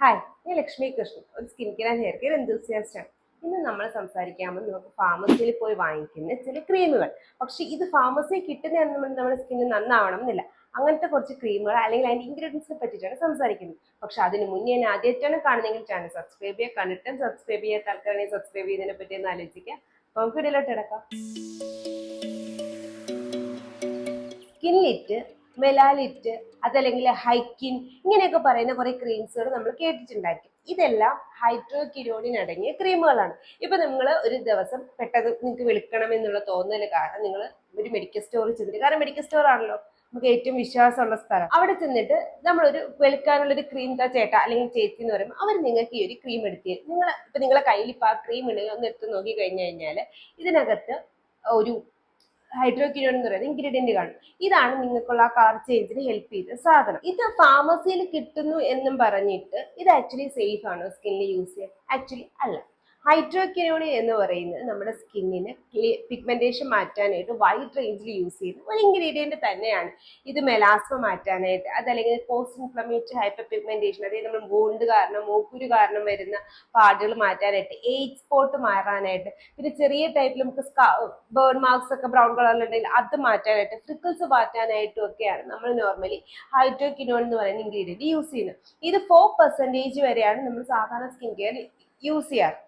Hi, ഞാൻ ലക്ഷ്മി കൃഷ്ണൻ, ഒരു skin care and hair care enthusiast ആണ്. ഇന്ന് നമ്മൾ സംസാരിക്കാമെന്ന് നമുക്ക് ഫാർമസിയിൽ പോയി വാങ്ങിക്കുന്ന ചില ക്രീമുകൾ. പക്ഷെ ഇത് ഫാർമസിയിൽ കിട്ടുന്നതാണ് നമ്മുടെ സ്കിന്ന് നന്നാവണം എന്നില്ല. അങ്ങനത്തെ കുറച്ച് ക്രീമുകൾ അല്ലെങ്കിൽ അതിന്റെ ഇൻഗ്രീഡിയൻസിനെ പറ്റിയിട്ടാണ് സംസാരിക്കുന്നത്. പക്ഷെ അതിന് മുന്നേ ഞാൻ ആദ്യമായിട്ടാണ് കാണുന്നതെങ്കിൽ ചാനൽ സബ്സ്ക്രൈബ് ചെയ്യുക. കണ്ടിട്ടും സബ്സ്ക്രൈബ് ചെയ്യാത്ത ആൾക്കാരെ സബ്സ്ക്രൈബ് ചെയ്യുന്നതിനെ പറ്റി ഒന്ന് ആലോചിക്കുക. നമുക്ക് വീഡിയോയിലോട്ട് കിടക്കാം. സ്കിൻലിറ്റ്, മെലാലിറ്റ്, അതല്ലെങ്കിൽ ഹൈക്കിൻ, ഇങ്ങനെയൊക്കെ പറയുന്ന കുറെ ക്രീംസുകൾ നമ്മൾ കേട്ടിട്ടുണ്ടായിരിക്കും. ഇതെല്ലാം ഹൈഡ്രോക്വിനോണിൻ അടങ്ങിയ ക്രീമുകളാണ്. ഇപ്പൊ നിങ്ങൾ ഒരു ദിവസം പെട്ടെന്ന് നിങ്ങൾക്ക് വിളിക്കണം എന്നുള്ള തോന്നൽ കാരണം നിങ്ങൾ ഒരു മെഡിക്കൽ സ്റ്റോറിൽ ചെന്നിട്ട്, കാരണം മെഡിക്കൽ സ്റ്റോർ ആണല്ലോ നമുക്ക് ഏറ്റവും വിശ്വാസമുള്ള സ്ഥലം, അവിടെ ചെന്നിട്ട് നമ്മളൊരു വെളുക്കാനുള്ള ഒരു ക്രീം ചേട്ടാ അല്ലെങ്കിൽ ചേച്ചി എന്ന് പറയുമ്പോൾ അവർ നിങ്ങൾക്ക് ഈ ഒരു ക്രീം എടുത്ത് നിങ്ങളെ കയ്യിൽ ഇപ്പൊ ആ ക്രീം ഉണ്ടെങ്കിൽ ഒന്ന് എടുത്ത് നോക്കി കഴിഞ്ഞു കഴിഞ്ഞാൽ ഇതിനകത്ത് ഒരു ഹൈഡ്രോക്വിനോൺ എന്ന് പറയുന്ന ഇൻഗ്രീഡിയന്റ് കാണും. ഇതാണ് നിങ്ങൾക്കുള്ള ആ കളർ ചേഞ്ചിന് ഹെൽപ്പ് ചെയ്ത സാധനം. ഇത് ഫാർമസിയിൽ കിട്ടുന്നു എന്നും പറഞ്ഞിട്ട് ഇത് ആക്ച്വലി സേഫ് ആണോ സ്കിന്നിൽ യൂസ് ചെയ്യാൻ? ആക്ച്വലി അല്ല. ഹൈഡ്രോക്വിനോൺ എന്ന് പറയുന്നത് നമ്മുടെ സ്കിന്നിന് പിഗ്മെന്റേഷൻ മാറ്റാനായിട്ട് വൈഡ് റേഞ്ചിൽ യൂസ് ചെയ്യുന്ന ഒരു ഇൻഗ്രീഡിയന്റ് തന്നെയാണ്. ഇത് മെലാസ്മ മാറ്റാനായിട്ട്, അതല്ലെങ്കിൽ പോസ്റ്റ് ഇൻഫ്ലമേറ്ററി ഹൈപ്പർ പിഗ്മെന്റേഷൻ, അതായത് നമ്മൾ വൂണ്ട് കാരണം മൂക്കുരു കാരണം വരുന്ന പാടുകൾ മാറ്റാനായിട്ട്, ഏജ് സ്പോട്ട് മാറാനായിട്ട്, പിന്നെ ചെറിയ ടൈപ്പിൽ നമുക്ക് ബേൺ മാർക്സ് ഒക്കെ ബ്രൗൺ കളറിലുണ്ടെങ്കിൽ അത് മാറ്റാനായിട്ട്, ഫ്രിക്കിൾസ് മാറ്റാനായിട്ടും ഒക്കെയാണ് നമ്മൾ നോർമലി ഹൈഡ്രോക്വിനോൺ എന്ന് പറയുന്ന ഇൻഗ്രീഡിയന്റ് യൂസ് ചെയ്യുന്നത്. ഇത് 4% വരെയാണ് നമ്മൾ സാധാരണ സ്കിൻ കെയർ യൂസ് ചെയ്യാറ്.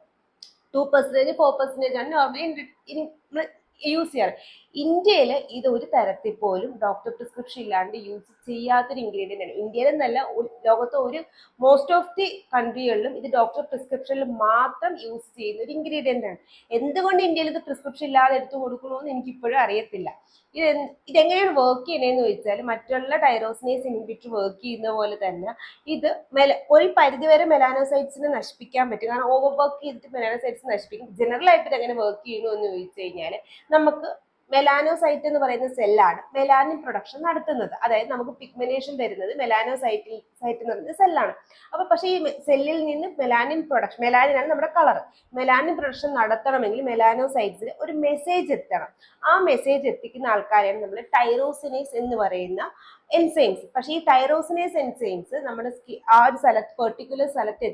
2%, 4% ആണ് നോർമലി യൂസ് ചെയ്യാറ്. ഇന്ത്യയിൽ ഇത് ഒരു തരത്തിൽ പോലും ഡോക്ടർ പ്രിസ്ക്രിപ്ഷൻ ഇല്ലാണ്ട് യൂസ് ചെയ്യാത്തൊരു ഇൻഗ്രീഡിയൻ്റ് ആണ്. ഇന്ത്യയിൽ എന്നല്ല, ലോകത്തെ ഒരു മോസ്റ്റ് ഓഫ് ദി കൺട്രികളിലും ഇത് ഡോക്ടർ പ്രിസ്ക്രിപ്ഷനിൽ മാത്രം യൂസ് ചെയ്യുന്ന ഒരു ഇൻഗ്രീഡിയൻ്റ് ആണ്. എന്തുകൊണ്ട് ഇന്ത്യയിൽ ഇത് പ്രിസ്ക്രിപ്ഷൻ ഇല്ലാതെ എടുത്തു കൊടുക്കണമെന്ന് എനിക്കിപ്പോഴും അറിയത്തില്ല. ഇതെങ്ങനെയാണ് വർക്ക് ചെയ്യണതെന്ന് ചോദിച്ചാൽ, മറ്റുള്ള ടൈറോസിനേസ് ഇൻഹിബിറ്റർ വർക്ക് ചെയ്യുന്ന പോലെ തന്നെ ഇത് ഒരു പരിധിവരെ മെലാനോസൈറ്റ്സിനെ നശിപ്പിക്കാൻ പറ്റും. കാരണം ഓവർ വർക്ക് ചെയ്തിട്ട് മെലാനോസൈറ്റ്സ് നശിപ്പിക്കും. ജനറൽ ആയിട്ട് ഇത് എങ്ങനെ വർക്ക് ചെയ്യുന്നു എന്ന് ചോദിച്ചു കഴിഞ്ഞാൽ, നമുക്ക് മെലാനോസൈറ്റ് എന്ന് പറയുന്ന സെല്ലാണ് മെലാനിൻ പ്രൊഡക്ഷൻ നടത്തുന്നത്. അതായത് നമുക്ക് പിഗ്മെന്റേഷൻ തരുന്നത് സൈറ്റ് എന്ന് പറയുന്ന സെല്ലാണ്. അപ്പൊ പക്ഷേ ഈ സെല്ലിൽ നിന്ന് മെലാനിനാണ് നമ്മുടെ കളർ. മെലാനിൻ പ്രൊഡക്ഷൻ നടത്തണമെങ്കിൽ മെലാനോസൈറ്റ്സിന് ഒരു മെസ്സേജ് എത്തണം. ആ മെസ്സേജ് എത്തിക്കുന്ന ആൾക്കാരെയാണ് നമ്മൾ ടൈറോസിനേസ് എന്ന് പറയുന്ന എൻസൈംസ്. പക്ഷേ ഈ ടൈറോസിനേസ് എൻസൈംസ് നമ്മുടെ ആ ഒരു പെർട്ടിക്കുലർ സ്ഥലത്ത്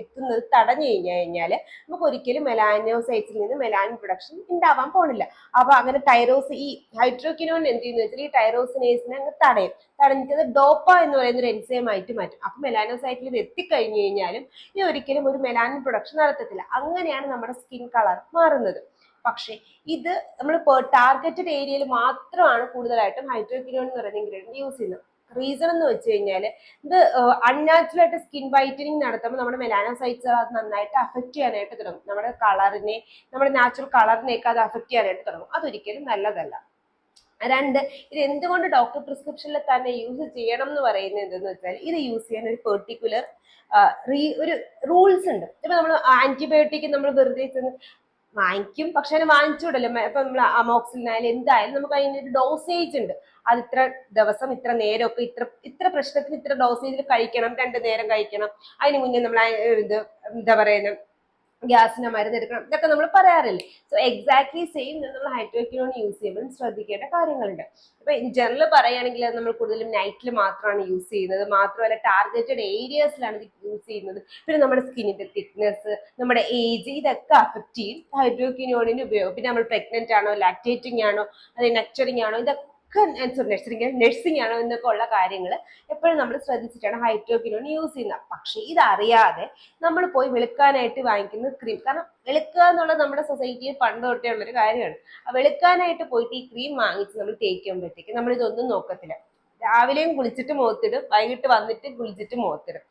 എത്തുന്നത് തടഞ്ഞു കഴിഞ്ഞാൽ നമുക്ക് ഒരിക്കലും മെലാനോസൈറ്റ്സിൽ നിന്ന് മെലാനിൻ പ്രൊഡക്ഷൻ ഉണ്ടാവാൻ പോണില്ല. അപ്പൊ അങ്ങനെ ഈ ഹൈഡ്രോക്വിനോൺ എന്ത് ചെയ്യുന്ന വെച്ചാൽ ഈ ടൈറോസിനേസിനെ അങ്ങ് തടഞ്ഞിട്ട് ഡോപ്പ എന്ന് പറയുന്ന ഒരു എൻസൈം ആയിട്ട് മാറ്റും. അപ്പൊ മെലാനോസൈറ്റിൽ ഇത് എത്തിക്കഴിഞ്ഞു കഴിഞ്ഞാലും ഇത് ഒരിക്കലും ഒരു മെലാനിൻ പ്രൊഡക്ഷൻ നടത്തത്തില്ല. അങ്ങനെയാണ് നമ്മുടെ സ്കിൻ കളർ മാറുന്നത്. പക്ഷെ ഇത് നമ്മൾ ടാർഗറ്റഡ് ഏരിയയിൽ മാത്രമാണ് കൂടുതലായിട്ടും ഹൈഡ്രോക്വിനോൺ എന്ന് പറയുന്ന ഇൻഗ്രീഡിയന്റ് യൂസ് ചെയ്യുന്നത്. റീസൺ എന്ന് വെച്ച് കഴിഞ്ഞാൽ, ഇത് അൺനാച്ചുറൽ ആയിട്ട് സ്കിൻ വൈറ്റനിങ് നടത്തുമ്പോൾ നമ്മുടെ മെലാനോസൈറ്റ്സ് അത് നന്നായിട്ട് അഫക്റ്റ് ചെയ്യാനായിട്ട് തുടങ്ങും. നമ്മുടെ കളറിനെ, നമ്മുടെ നാച്ചുറൽ കളറിനെയൊക്കെ അത് അഫക്റ്റ് ചെയ്യാനായിട്ട് തുടങ്ങും. അതൊരിക്കലും നല്ലതല്ല. രണ്ട്, ഇത് എന്തുകൊണ്ട് ഡോക്ടർ പ്രിസ്ക്രിപ്ഷനിൽ തന്നെ യൂസ് ചെയ്യണം എന്ന് പറയുന്നത് എന്തെന്ന് വെച്ചാൽ, ഇത് യൂസ് ചെയ്യാൻ ഒരു പെർട്ടിക്കുലർ ഒരു റൂൾസ് ഉണ്ട്. ഇപ്പൊ നമ്മൾ ആന്റിബയോട്ടിക് നമ്മൾ വെറുതെ വാങ്ങിക്കും, പക്ഷെ അതിനെ വാങ്ങിച്ചുവിടല്ലോ. ഇപ്പൊ നമ്മൾ അമോക്സിലിനായാലും എന്തായാലും നമുക്ക് അതിനൊരു ഡോസേജ് ഉണ്ട്. അത് ഇത്ര ദിവസം ഇത്ര നേരമൊക്കെ ഇത്ര പ്രശ്നത്തിന് ഇത്ര ഡോസേജിൽ കഴിക്കണം, 2 നേരം കഴിക്കണം. അതിന് മുന്നേ നമ്മൾ ഇത് എന്താ പറയുന്നത്, ഗ്യാസിന് മരുന്ന് എടുക്കണം, ഇതൊക്കെ നമ്മൾ പറയാറില്ലേ. സോ എക്സാക്ട്ലി സെയിം നമ്മൾ ഹൈഡ്രോക്വിനോൺ യൂസ് ചെയ്യുമ്പോൾ ശ്രദ്ധിക്കേണ്ട കാര്യങ്ങളുണ്ട്. ഇപ്പൊ ഇൻ ജനറൽ പറയുകയാണെങ്കിൽ നമ്മൾ കൂടുതലും നൈറ്റിൽ മാത്രമാണ് യൂസ് ചെയ്യുന്നത്. മാത്രമല്ല ടാർഗറ്റഡ് ഏരിയസിലാണ് ഇത് യൂസ് ചെയ്യുന്നത്. പിന്നെ നമ്മുടെ സ്കിന്നിന്റെ തിക്നെസ്, നമ്മുടെ ഏജ്, ഇതൊക്കെ അഫക്റ്റ് ചെയ്യും ഹൈഡ്രോക്വിനോണിന് ഉപയോഗം. പിന്നെ നമ്മൾ പ്രഗ്നന്റ് ആണോ, ലാക്ടേറ്റിംഗ് ആണോ, അതായത് നക്ചറിങ് ആണോ, ഇതൊക്കെ നഴ്സിംഗ് ആണോ എന്നൊക്കെ ഉള്ള കാര്യങ്ങൾ എപ്പോഴും നമ്മൾ ശ്രദ്ധിച്ചിട്ടാണ് ഹൈഡ്രോക്വിനോൺ യൂസ് ചെയ്യുന്നത്. പക്ഷെ ഇതറിയാതെ നമ്മൾ പോയി വെളുക്കാനായിട്ട് വാങ്ങിക്കുന്ന ക്രീം, കാരണം വെളുക്കുക എന്നുള്ളത് നമ്മുടെ സൊസൈറ്റിയിൽ പണ്ട് തൊട്ടേ ഉള്ളൊരു കാര്യമാണ്. വെളുക്കാനായിട്ട് പോയിട്ട് ഈ ക്രീം വാങ്ങിച്ച് നമ്മൾ തേക്കുമ്പോഴത്തേക്ക് നമ്മൾ ഇതൊന്നും നോക്കത്തില്ല. രാവിലെയും കുളിച്ചിട്ട് മുഖത്തിടും, വൈകിട്ട് വന്നിട്ട് കുളിച്ചിട്ട് മുഖത്തിടും.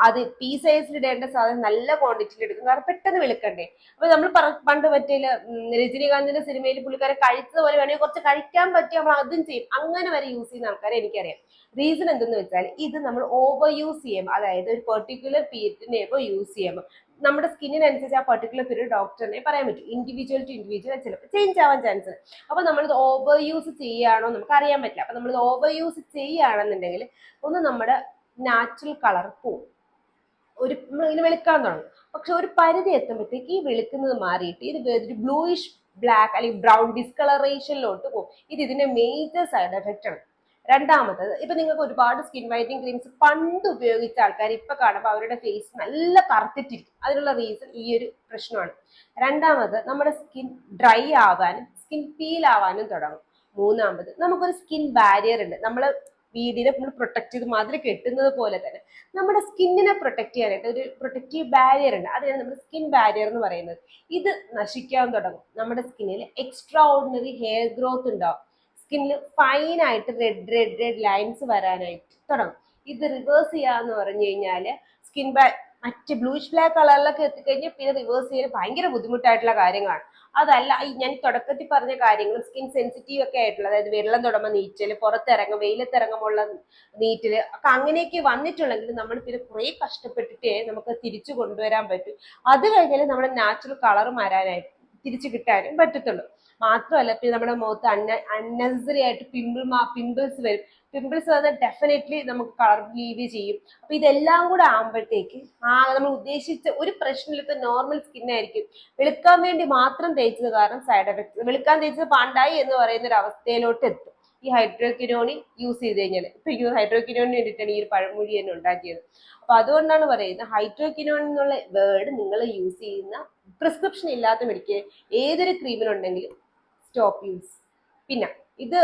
അത് പീ സൈസിൽ ഇടേണ്ട സാധനം നല്ല ക്വാണ്ടിറ്റിയിൽ എടുക്കും, കാരണം പെട്ടെന്ന് വെളുക്കണ്ടേ. അപ്പൊ നമ്മൾ പണ്ട് മറ്റേ രജനീകാന്തിന്റെ സിനിമയിൽ പുള്ളിക്കാരെ കഴിച്ചതുപോലെ വേണമെങ്കിൽ കുറച്ച് കഴിക്കാൻ പറ്റി നമ്മൾ അതും ചെയ്യും. അങ്ങനെ വരെ യൂസ് ചെയ്യുന്ന ആൾക്കാരെ എനിക്കറിയാം. റീസൺ എന്തെന്ന് വെച്ചാൽ, ഇത് നമ്മൾ ഓവർ യൂസ് ചെയ്യുമ്പോൾ, അതായത് ഒരു പെർട്ടിക്കുലർ പീരീഡിനെയൊക്കെ യൂസ് ചെയ്യുമ്പോൾ നമ്മുടെ സ്കിന്നിനനുസരിച്ച് ആ പെർട്ടിക്കുലർ പീരീഡ് ഡോക്ടറിനെ പറയാൻ പറ്റും. ഇൻഡിവിജ്വൽ ടു ഇൻഡിവിജ്വൽ ചിലപ്പോൾ ചേഞ്ച് ആവാൻ ചാൻസ് ഉണ്ട്. അപ്പൊ നമ്മളിത് ഓവർ യൂസ് ചെയ്യുകയാണോ നമുക്ക് അറിയാൻ പറ്റില്ല. അപ്പൊ നമ്മളിത് ഓവർ യൂസ് ചെയ്യുകയാണെന്നുണ്ടെങ്കിൽ ഒന്ന് നമ്മുടെ നാച്ചുറൽ കളർ പോവും, ഇങ്ങനെ വെളുക്കാൻ തുടങ്ങും. പക്ഷെ ഒരു പരിധി എത്തുമ്പോഴത്തേക്ക് ഈ വെളുക്കുന്നത് മാറിയിട്ട് ഇത് ഒരു ബ്ലൂയിഷ് ബ്ലാക്ക് അല്ലെങ്കിൽ ബ്രൗൺ ഡിസ്കളറേഷനിലോട്ട് പോകും. ഇതിന്റെ മേജർ സൈഡ് എഫക്റ്റ് ആണ്. രണ്ടാമത്തത്, ഇപ്പൊ നിങ്ങൾക്ക് ഒരുപാട് സ്കിൻ വൈറ്റനിങ് ക്രീംസ് പണ്ട് ഉപയോഗിച്ച ആൾക്കാർ ഇപ്പൊ കാണുമ്പോൾ അവരുടെ ഫേസ് നല്ല കറുത്തിട്ടിരിക്കും. അതിനുള്ള റീസൺ ഈ ഒരു പ്രശ്നമാണ്. രണ്ടാമത്, നമ്മുടെ സ്കിൻ ഡ്രൈ ആവാനും സ്കിൻ പീൽ ആവാനും തുടങ്ങും. മൂന്നാമത്, നമുക്കൊരു സ്കിൻ ബാരിയർ ഉണ്ട്. നമ്മൾ വീടിനെ നമ്മൾ പ്രൊട്ടക്ട് ചെയ്ത് മതിൽ കെട്ടുന്നത് പോലെ തന്നെ നമ്മുടെ സ്കിന്നിനെ പ്രൊട്ടക്ട് ചെയ്യാനായിട്ട് ഒരു പ്രൊട്ടക്റ്റീവ് ബാരിയർ ഉണ്ട്. അതിനാണ് നമ്മുടെ സ്കിൻ ബാരിയർ എന്ന് പറയുന്നത്. ഇത് നശിക്കാൻ തുടങ്ങും. നമ്മുടെ സ്കിന്നിൽ എക്സ്ട്രാ ഓർഡിനറി ഹെയർ ഗ്രോത്ത് ഉണ്ടാവും. സ്കിന്നിൽ ഫൈനായിട്ട് റെഡ് ലൈൻസ് വരാനായിട്ട് തുടങ്ങും. ഇത് റിവേഴ്സ് ചെയ്യാന്ന് പറഞ്ഞു കഴിഞ്ഞാൽ സ്കിൻ മറ്റ് ബ്ലൂഷ് ബ്ലാക്ക് കളറിലൊക്കെ എത്തിക്കഴിഞ്ഞാൽ പിന്നെ റിവേഴ്സ് ചെയ്യാൻ ഭയങ്കര ബുദ്ധിമുട്ടായിട്ടുള്ള കാര്യങ്ങളാണ്. അതല്ല ഈ ഞാൻ തുടക്കത്തിൽ പറഞ്ഞ കാര്യങ്ങളും സ്കിൻ സെൻസിറ്റീവ് ഒക്കെ ആയിട്ടുള്ള, അതായത് വെള്ളം തൊടുമ്പോൾ നീറ്റല്, പുറത്തിറങ്ങും വെയിലത്തിറങ്ങുമ്പോൾ നീറ്റല് ഒക്കെ അങ്ങനെയൊക്കെ വന്നിട്ടുണ്ടെങ്കിൽ നമ്മൾ പിന്നെ കുറെ കഷ്ടപ്പെട്ടിട്ടേ നമുക്ക് തിരിച്ചു കൊണ്ടുവരാൻ പറ്റും. അത് കഴിഞ്ഞാൽ നമ്മുടെ നാച്ചുറൽ കളർ വരാനായിട്ട് തിരിച്ചു കിട്ടാനും പറ്റത്തുള്ളൂ. മാത്രമല്ല പിന്നെ നമ്മുടെ മുഖത്ത് അൺനെസറി ആയിട്ട് പിമ്പിൾസ് വരും. പിമ്പിൾസ് വന്നാൽ ഡെഫിനറ്റ്ലി നമുക്ക് കളർ ലീവ് ചെയ്യും. അപ്പൊ ഇതെല്ലാം കൂടെ ആകുമ്പോഴത്തേക്ക് നമ്മൾ ഉദ്ദേശിച്ച ഒരു പ്രശ്നമില്ലാത്ത നോർമൽ സ്കിൻ ആയിരിക്കും. വെളുക്കാൻ വേണ്ടി മാത്രം തേച്ചത് കാരണം സൈഡ് എഫക്ട്സ്, വെളുക്കാൻ തേച്ചത് പാണ്ടായി എന്ന് പറയുന്ന ഒരു അവസ്ഥയിലോട്ട് എത്തും ഈ ഹൈഡ്രോക്വിനോൺ യൂസ് ചെയ്ത് കഴിഞ്ഞാൽ. ഇപ്പൊ ഈ ഹൈഡ്രോക്വിനോണിന് വേണ്ടിയിട്ടാണ് ഈ ഒരു പഴമൊഴി തന്നെ ഉണ്ടാക്കിയത്. അപ്പൊ അതുകൊണ്ടാണ് പറയുന്നത് ഹൈഡ്രോക്വിനോൺ എന്നുള്ള വേർഡ് നിങ്ങൾ യൂസ് ചെയ്യുന്ന പ്രിസ്ക്രിപ്ഷൻ ഇല്ലാത്ത മെഡിക്കൽ ഏതൊരു ക്രീമിനുണ്ടെങ്കിലും സ്റ്റോപ്പ് യൂസ്. പിന്നെ ഇത്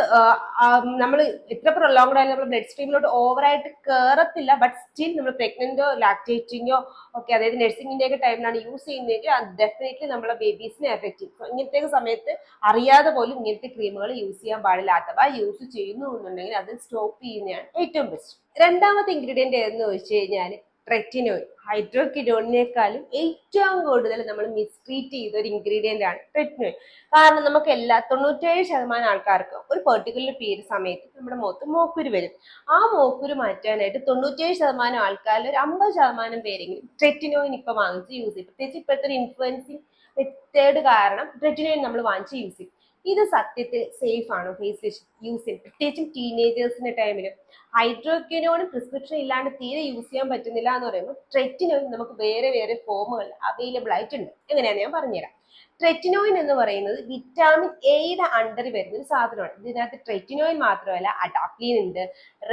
നമ്മൾ എത്ര പ്രൊലോങ്ഡ് ആയാലും നമ്മൾ ബ്ലഡ് സ്ട്രീമിലോട്ട് ഓവറായിട്ട് കയറത്തില്ല. ബട്ട് സ്റ്റിൽ നമ്മൾ പ്രഗ്നന്റോ ലാക്ടേറ്റിങ്ങോ ഒക്കെ, അതായത് നഴ്സിംഗിന്റെ ഒക്കെ ടൈമിലാണ് യൂസ് ചെയ്യുന്നതെങ്കിൽ അത് ഡെഫിനറ്റ്ലി നമ്മളെ ബേബീസിനെ എഫക്ട് ചെയ്യും. ഇങ്ങനത്തെ സമയത്ത് അറിയാതെ പോലും ഇങ്ങനത്തെ ക്രീമുകൾ യൂസ് ചെയ്യാൻ പാടില്ല. അഥവാ യൂസ് ചെയ്യുന്നു എന്നുണ്ടെങ്കിൽ അത് സ്റ്റോപ്പ് ചെയ്യുന്നതാണ് ഏറ്റവും ബെസ്റ്റ്. രണ്ടാമത്തെ ഇൻഗ്രീഡിയന്റ് ഏതെന്ന് ചോദിച്ചു കഴിഞ്ഞാൽ ട്രെറ്റിനോയിൽ. ഹൈഡ്രോക്വിനോണിനേക്കാളും ഏറ്റവും കൂടുതൽ നമ്മൾ മിസ്ട്രീറ്റ് ചെയ്ത ഒരു ഇൻഗ്രീഡിയന്റ് ആണ് ട്രെറ്റിനോയിൽ. കാരണം നമുക്ക് 97% ആൾക്കാർക്ക് ഒരു പെർട്ടിക്കുലർ പീരീഡ് സമയത്ത് നമ്മുടെ മുഖത്ത് മോക്കുരു വരും. ആ മോക്കുരു മാറ്റാനായിട്ട് 97% ആൾക്കാരിൽ ഒരു 50% പേരെങ്കിലും ട്രെറ്റിനോയിൻ ഇപ്പൊ വാങ്ങിച്ച് യൂസ് ചെയ്യും. പ്രത്യേകിച്ച് ഇപ്പോഴത്തെ ഒരു ഇൻഫ്ലുവൻസിങ് മെത്തേഡ് കാരണം ട്രെറ്റിനോയിൻ നമ്മൾ വാങ്ങിച്ച് യൂസ് ചെയ്യും. ഇത് സത്യത്തിൽ സേഫ് ആണ് ഫേസിൽ യൂസ് ചെയ്യും, പ്രത്യേകിച്ചും ടീനേജേഴ്സിന്റെ ടൈമിൽ. ഹൈഡ്രോക്വിനോൺ പ്രിസ്ക്രിപ്ഷൻ ഇല്ലാണ്ട് തീരെ യൂസ് ചെയ്യാൻ പറ്റുന്നില്ല എന്ന് പറയുമ്പോൾ ട്രെറ്റിനോയിൻ നമുക്ക് വേറെ ഫോമുകൾ അവൈലബിൾ ആയിട്ടുണ്ട്. എങ്ങനെയാണെന്ന് ഞാൻ പറഞ്ഞുതരാം. ട്രെറ്റിനോയിൻ എന്ന് പറയുന്നത് വിറ്റാമിൻ എയുടെ അണ്ടർ വരുന്ന ഒരു സാധനമാണ്. ഇതിനകത്ത് ട്രെറ്റിനോയിൻ മാത്രമല്ല അഡാപ്ലീൻ ഉണ്ട്,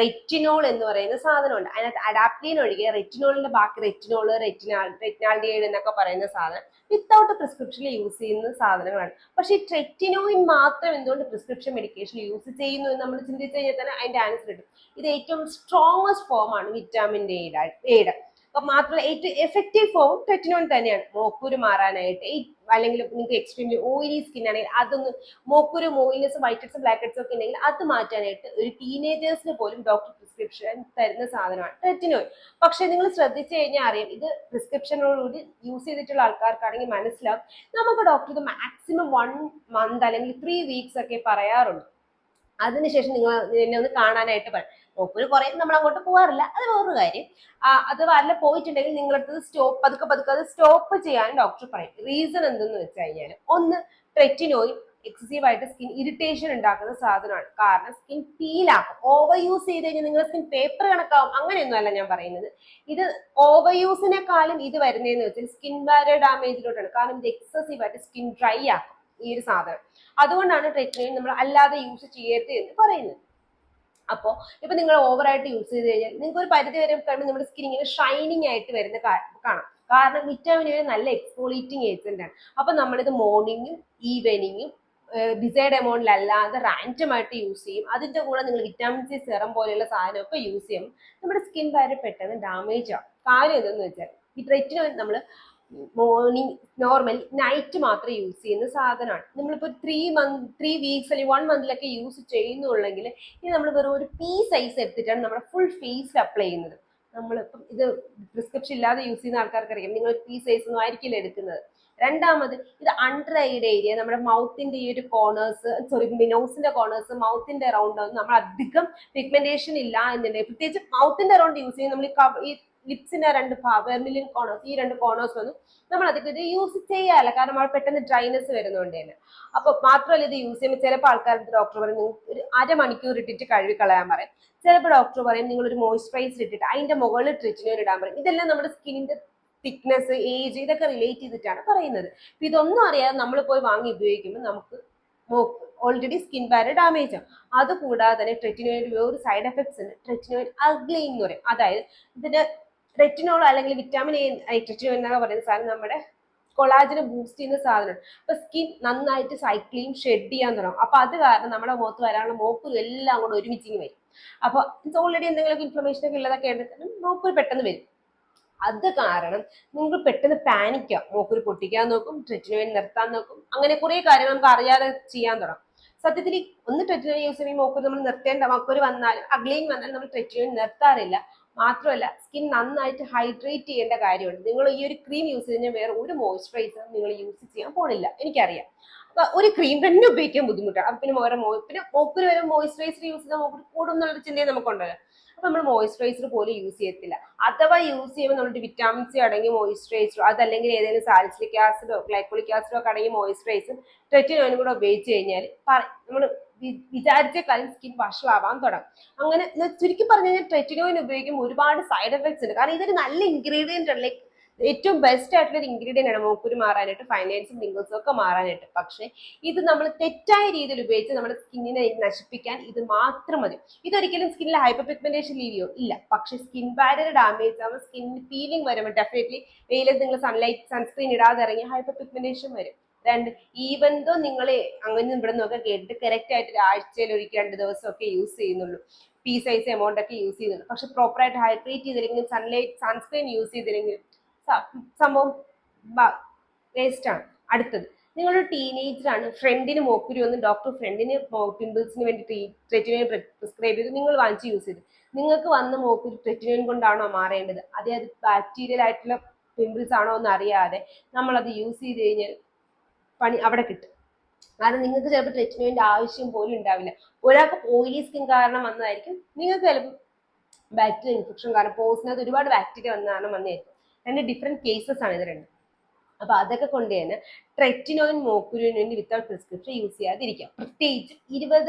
റെറ്റിനോൾ എന്ന് പറയുന്ന സാധനമുണ്ട്. അതിനകത്ത് അഡാപ്ലീൻ ഒഴികെ റെറ്റിനോളിന്റെ ബാക്കി റെറ്റിനാൾഡിയേഡ് എന്നൊക്കെ പറയുന്ന സാധനം വിത്തൗട്ട് പ്രിസ്ക്രിപ്ഷനിൽ യൂസ് ചെയ്യുന്ന സാധനങ്ങളാണ്. പക്ഷേ ഈ ട്രെറ്റിനോയിൻ മാത്രം എന്തുകൊണ്ട് പ്രിസ്ക്രിപ്ഷൻ മെഡിക്കേഷൻ യൂസ് ചെയ്യുന്നു എന്ന് നമ്മൾ ചിന്തിച്ചു കഴിഞ്ഞാൽ തന്നെ അതിന്റെ ആൻസർ കിട്ടും. ഇത് ഏറ്റവും സ്ട്രോങ്ങസ്റ്റ് ഫോമാണ് വിറ്റാമിൻ എയുടെ. അപ്പൊ മാത്രമല്ല ഏറ്റവും എഫക്റ്റീവ് ഫോം ട്രെറ്റിനോയിൻ തന്നെയാണ് മോക്കുരു മാറാനായിട്ട്. അല്ലെങ്കിൽ നിങ്ങൾക്ക് എക്സ്ട്രീംലി ഓയിലി സ്കിൻ ആണെങ്കിൽ അതൊന്ന് മോക്കുരും ഓയിൽനെസ് വൈറ്റ് ഹെഡ്സും ബ്ലാക്ക് ഹെഡ്സും ഒക്കെ ഉണ്ടെങ്കിൽ അത് മാറ്റാനായിട്ട് ഒരു ടീനേജേഴ്സിന് പോലും ഡോക്ടർ പ്രിസ്ക്രിപ്ഷൻ തരുന്ന സാധനമാണ് ട്രെറ്റിനോയിൻ. പക്ഷെ നിങ്ങൾ ശ്രദ്ധിച്ചു കഴിഞ്ഞാൽ അറിയാം, ഇത് പ്രിസ്ക്രിപ്ഷനോടുകൂടി യൂസ് ചെയ്തിട്ടുള്ള ആൾക്കാർക്കാണെങ്കിൽ മനസ്സിലാവും. നമുക്ക് ഡോക്ടർ ഇത് മാക്സിമം 1 month അല്ലെങ്കിൽ 3 weeks ഒക്കെ പറയാറുള്ളൂ. അതിനുശേഷം നിങ്ങൾ എന്നെ ഒന്ന് കാണാനായിട്ട് പറയും. നോക്കൊരു കുറേ നമ്മൾ അങ്ങോട്ട് പോകാറില്ല, അത് വേറൊരു കാര്യം. അത് വല്ല പോയിട്ടുണ്ടെങ്കിൽ നിങ്ങളടുത്ത് പതുക്കെ അത് സ്റ്റോപ്പ് ചെയ്യാൻ ഡോക്ടർ പറയും. റീസൺ എന്തെന്ന് വെച്ച് കഴിഞ്ഞാൽ, ഒന്ന്, ട്രെറ്റിനോയിൻ എക്സസീവ് ആയിട്ട് സ്കിൻ ഇറിറ്റേഷൻ ഉണ്ടാക്കുന്ന സാധനമാണ്. കാരണം സ്കിൻ പീലാക്കും. ഓവർ യൂസ് ചെയ്ത് കഴിഞ്ഞാൽ നിങ്ങളുടെ സ്കിൻ പേപ്പർ കണക്കാവും. അങ്ങനെയൊന്നും അല്ല ഞാൻ പറയുന്നത്. ഇത് ഓവർ യൂസിനെക്കാളും ഇത് വരുന്നതെന്ന് വെച്ചാൽ സ്കിൻ ബാരിയർ ഡാമേജിലോട്ടാണ്. കാരണം ഇത് എക്സസീവ് ആയിട്ട് സ്കിൻ ഡ്രൈ ആക്കും ഈ ഒരു സാധനം. അതുകൊണ്ടാണ് ട്രെറ്റിനോയിൻ നമ്മൾ അല്ലാതെ യൂസ് ചെയ്യരുത് എന്ന് പറയുന്നത്. അപ്പോൾ ഇപ്പൊ നിങ്ങൾ ഓവറായിട്ട് യൂസ് ചെയ്ത് കഴിഞ്ഞാൽ നിങ്ങൾക്ക് ഒരു പരിധി വരെ കഴിയുമ്പോൾ നമ്മുടെ സ്കിൻ ഇങ്ങനെ ഷൈനിങ് ആയിട്ട് വരുന്ന കാണാം. കാരണം വിറ്റാമിൻ എ നല്ല എക്സ്ഫോളിയേറ്റിംഗ് ഏജന്റ് ആണ്. അപ്പൊ നമ്മളിത് മോർണിംഗും ഈവനിങ്ങും ഡിസൈഡ് എമൗണ്ടിൽ അല്ലാതെ റാൻഡം ആയിട്ട് യൂസ് ചെയ്യും. അതിന്റെ കൂടെ നിങ്ങൾ വിറ്റാമിൻ സി സെറം പോലെയുള്ള സാധനമൊക്കെ യൂസ് ചെയ്യും. നമ്മുടെ സ്കിൻ ബാരിയർ പെട്ടെന്ന് ഡാമേജ് ആവും. കാര്യം എന്തെന്ന് വെച്ചാൽ ഈ ട്രെറ്റിനോയിൻ നമ്മൾ മോർണിംഗ് നോർമലി നൈറ്റ് മാത്രം യൂസ് ചെയ്യുന്ന സാധനമാണ്. നമ്മളിപ്പോൾ 3 weeks അല്ലെങ്കിൽ 1 month യൂസ് ചെയ്യുന്നുള്ളെങ്കിൽ ഇത് നമ്മൾ വെറും ഒരു പീ സൈസ് എടുത്തിട്ടാണ് നമ്മുടെ ഫുൾ ഫേസിൽ അപ്ലൈ ചെയ്യുന്നത്. നമ്മളിപ്പം ഇത് പ്രിസ്ക്രിപ്ഷൻ ഇല്ലാതെ യൂസ് ചെയ്യുന്ന ആൾക്കാർക്ക് അറിയാം, നിങ്ങൾ പീ സൈസ് ഒന്നും ആയിരിക്കില്ല എടുക്കുന്നത്. രണ്ടാമത്, ഇത് അണ്ടർ ഐയുടെ ഏരിയ, നമ്മുടെ മൗത്തിന്റെ ഈ ഒരു കോർണേഴ്സ്, നോസിന്റെ കോർണേഴ്സ്, മൗത്തിന്റെ അറൗണ്ട് ഒന്നും നമ്മൾ അധികം പിഗ്മെന്റേഷൻ ഇല്ല എന്നുണ്ടെങ്കിൽ, പ്രത്യേകിച്ച് മൗത്തിന്റെ അറൗണ്ട് യൂസ് ചെയ്യും നമ്മൾ ഈ ലിപ്സിന്റെ 2 വെർമിലിയൻ കോർണേഴ്സ്, ഈ 2 കോർണേഴ്സ് ഒന്നും നമ്മൾ അതൊക്കെ ഇത് യൂസ് ചെയ്യാറില്ല. കാരണം അവിടെ പെട്ടെന്ന് ഡ്രൈനെസ് വരുന്നതുകൊണ്ട് തന്നെ. അപ്പൊ മാത്രമല്ല ഇത് യൂസ് ചെയ്യുമ്പോൾ ചിലപ്പോൾ ആൾക്കാർക്ക് ഡോക്ടർ പറയും നിങ്ങൾക്ക് ഒരു 1/2 മണിക്കൂർ ഇട്ടിട്ട് കഴുകി കളയാൻ പറയും. ചിലപ്പോൾ ഡോക്ടർ പറയും നിങ്ങൾ ഒരു മോയ്സ്ചറൈസർ ഇട്ടിട്ട് അതിന്റെ മുകളിൽ ട്രെറ്റിനോയിൻ ഇടാൻ പറയും. ഇതെല്ലാം നമ്മുടെ സ്കിന്നിന്റെ തിക്നെസ്, ഏജ് ഇതൊക്കെ റിലേറ്റ് ചെയ്തിട്ടാണ് പറയുന്നത്. അപ്പൊ ഇതൊന്നും അറിയാതെ നമ്മൾ പോയി വാങ്ങി ഉപയോഗിക്കുമ്പോൾ നമുക്ക് ഓൾറെഡി സ്കിൻ ബാരിയർ ഡാമേജ് ആണ്. അതുകൂടാതെ തന്നെ ട്രെറ്റിനോയിന് വേറൊരു സൈഡ് എഫക്ട്സ് ഉണ്ട്. ട്രെറ്റിനോയിൻ അഗ്ലിങ് എന്ന് പറയും. അതായത് ഇതിന്റെ റെറ്റിനോൾ അല്ലെങ്കിൽ വിറ്റാമിൻ എ, ട്രെറ്റിനോയിൻ എന്നൊക്കെ പറയുന്ന സാധനം നമ്മുടെ കൊളാജിനെ ബൂസ്റ്റ് ചെയ്യുന്ന സാധനമാണ്. അപ്പൊ സ്കിൻ നന്നായിട്ട് സൈക്ലിങ് ഷെഡ് ചെയ്യാൻ തുടങ്ങും. അപ്പൊ അത് കാരണം നമ്മുടെ മുഖത്ത് വരാനുള്ള മോക്കുരു എല്ലാം കൂടെ ഒരുമിച്ചിങ് വരും. അപ്പൊ ഓൾറെഡി എന്തെങ്കിലും ഇൻഫ്ലമേഷൻ ഒക്കെ ഉള്ളതൊക്കെ ആയിട്ട് മോക്കുരു പെട്ടെന്ന് വരും. അത് കാരണം നിങ്ങൾ പെട്ടെന്ന് പാനിക്കാം, മോക്കുരു പൊട്ടിക്കാൻ നോക്കും, ട്രെറ്റിനോയിൻ നിർത്താൻ നോക്കും, അങ്ങനെ കുറെ കാര്യങ്ങൾ നമുക്ക് അറിയാതെ ചെയ്യാൻ തുടങ്ങും. സത്യത്തിൽ ഒന്ന് ട്രെറ്റിനോയിൻ യൂസ് ചെയ്യുമ്പോൾ മോക്കുരു നമ്മൾ നിർത്തേണ്ട, മോക്കുരു വന്നാലും അഗ്ലിങ് വന്നാലും നമ്മൾ ട്രെറ്റിനോയിൻ നിർത്താറില്ല. മാത്രമല്ല സ്കിൻ നന്നായിട്ട് ഹൈഡ്രേറ്റ് ചെയ്യേണ്ട കാര്യമുണ്ട്. നിങ്ങൾ ഈ ഒരു ക്രീം യൂസ് ചെയ്താൽ വേറെ ഒരു മോയ്സ്ചറൈസർ നിങ്ങൾ യൂസ് ചെയ്യാൻ പോണില്ല, എനിക്കറിയാം. അപ്പൊ ഒരു ക്രീം തന്നെ ഉപയോഗിക്കാൻ ബുദ്ധിമുട്ടാണ്. അപ്പൊ പിന്നെ പിന്നെ മോക്കുരു വരെ മോയ്സ്ചറൈസർ യൂസ് ചെയ്താൽ മോക്കുരു കൂടും എന്നുള്ള ചിന്തയും നമുക്കുണ്ടല്ലോ. അപ്പൊ നമ്മൾ മോയ്സ്ചറൈസർ പോലും യൂസ് ചെയ്യത്തില്ല. അഥവാ യൂസ് ചെയ്യുമ്പോൾ നമ്മുടെ വിറ്റാമിൻ സി അടങ്ങിയ മോയ്സ്ചറൈസറോ അതല്ലെങ്കിൽ ഏതെങ്കിലും സാലിസിലിക് ആസിഡോ ഗ്ലൈക്കോളിക് ആസിഡോ ഒക്കെ അടങ്ങിയ മോയ്സ്ചറൈസറും ട്രെറ്റിനോയിനും കൂടെ ഉപയോഗിച്ച് കഴിഞ്ഞാൽ നമ്മൾ വിചാരിച്ച കാര്യം സ്കിൻ വഷളാവാൻ തുടങ്ങും. അങ്ങനെ ചുരുക്കി പറഞ്ഞു കഴിഞ്ഞാൽ ട്രെറ്റിനോയിൻ ഉപയോഗിക്കുമ്പോൾ ഒരുപാട് സൈഡ് എഫക്ട്സ് ഉണ്ട്. കാരണം ഇതൊരു നല്ല ഇൻഗ്രീഡിയന്റ് ആണ്, ലൈക്ക് ഏറ്റവും ബെസ്റ്റ് ആയിട്ടുള്ള ഒരു ഇൻഗ്രീഡിയന്റ് ആണ് മോക്കുരു മാറാനായിട്ട്, ഫൈൻ ലൈൻസും റിങ്കിൾസും ഒക്കെ മാറാനായിട്ട്. പക്ഷെ ഇത് നമ്മൾ തെറ്റായ രീതിയിൽ ഉപയോഗിച്ച് നമ്മുടെ സ്കിന്നിനെ നശിപ്പിക്കാൻ ഇത് മാത്രം മതി. ഇതൊരിക്കലും സ്കിന്നിൽ ഹൈപ്പർ പിഗ്മെന്റേഷൻ ലീവിയോ ഇല്ല. പക്ഷെ സ്കിൻ ബാരിയർ ഡാമേജ് ആവുമ്പോൾ സ്കിന്നിന് ഫീലിംഗ് വരുമ്പോൾ ഡെഫിനറ്റ്ലി വെയിലത്ത് നിങ്ങൾ സൺസ്ക്രീൻ ഇടാതെ ഇറങ്ങി ഹൈപ്പർ പിഗ്മെന്റേഷൻ വരും. രണ്ട്, ഈവൻ ദോ നിങ്ങൾ അങ്ങനെ ഇവിടെ നിന്നൊക്കെ കേട്ടിട്ട് കറക്റ്റ് ആയിട്ട് ആഴ്ചയിൽ ഒരിക്കൽ 2 ദിവസമൊക്കെ യൂസ് ചെയ്യുന്നുള്ളൂ, പി സൈസ് എമൗണ്ട് ഒക്കെ യൂസ് ചെയ്യുന്നുള്ളൂ, പക്ഷെ പ്രോപ്പറായിട്ട് ഹൈഡ്രേറ്റ് ചെയ്തില്ലെങ്കിൽ സൺസ്ക്രീൻ യൂസ് ചെയ്തില്ലെങ്കിൽ സംഭവം വേസ്റ്റ് ആണ്. അടുത്തത്, നിങ്ങളൊരു ടീനേജർ ആണ്, ഫ്രണ്ടിന് മോക്കുരി വന്ന് ഡോക്ടർ ഫ്രണ്ടിന് പിമ്പിൾസിന് വേണ്ടി ട്രെറ്റിനോയിൻ പ്രിസ്ക്രൈബ് ചെയ്ത് നിങ്ങൾ വാങ്ങിച്ച് യൂസ് ചെയ്തു. നിങ്ങൾക്ക് വന്ന മോക്കുരി ട്രെറ്റിനോയിൻ കൊണ്ടാണോ മാറേണ്ടത്, അതേ അത് ബാക്ടീരിയൽ ആയിട്ടുള്ള പിമ്പിൾസ് ആണോ എന്ന് അറിയാതെ നമ്മളത് യൂസ് ചെയ്ത് കഴിഞ്ഞാൽ പണി അവിടെ കിട്ടും. കാരണം നിങ്ങൾക്ക് ചിലപ്പോൾ ട്രെറ്റിനോയിന്റെ ആവശ്യം പോലും ഉണ്ടാവില്ല. ഒരാൾക്ക് ഓയിലി സ്കിൻ കാരണം വന്നതായിരിക്കും, നിങ്ങൾക്ക് ചിലപ്പോൾ ബാക്ടീരിയ ഇൻഫെക്ഷൻ കാരണം പോസിനകത്ത് ഒരുപാട് ബാക്ടീരിയ വന്നതാണ് വന്നതായിരിക്കും. 2 ഡിഫറെന്റ് കേസസ് ആണ് ഇത് രണ്ടും. അപ്പൊ അതൊക്കെ കൊണ്ട് തന്നെ ട്രെറ്റിനോയിൻ മോക്കുരുവിന് വേണ്ടി വിത്തൗട്ട് പ്രിസ്ക്രിപ്ഷൻ യൂസ് ചെയ്യാതിരിക്കാം. പ്രത്യേകിച്ച്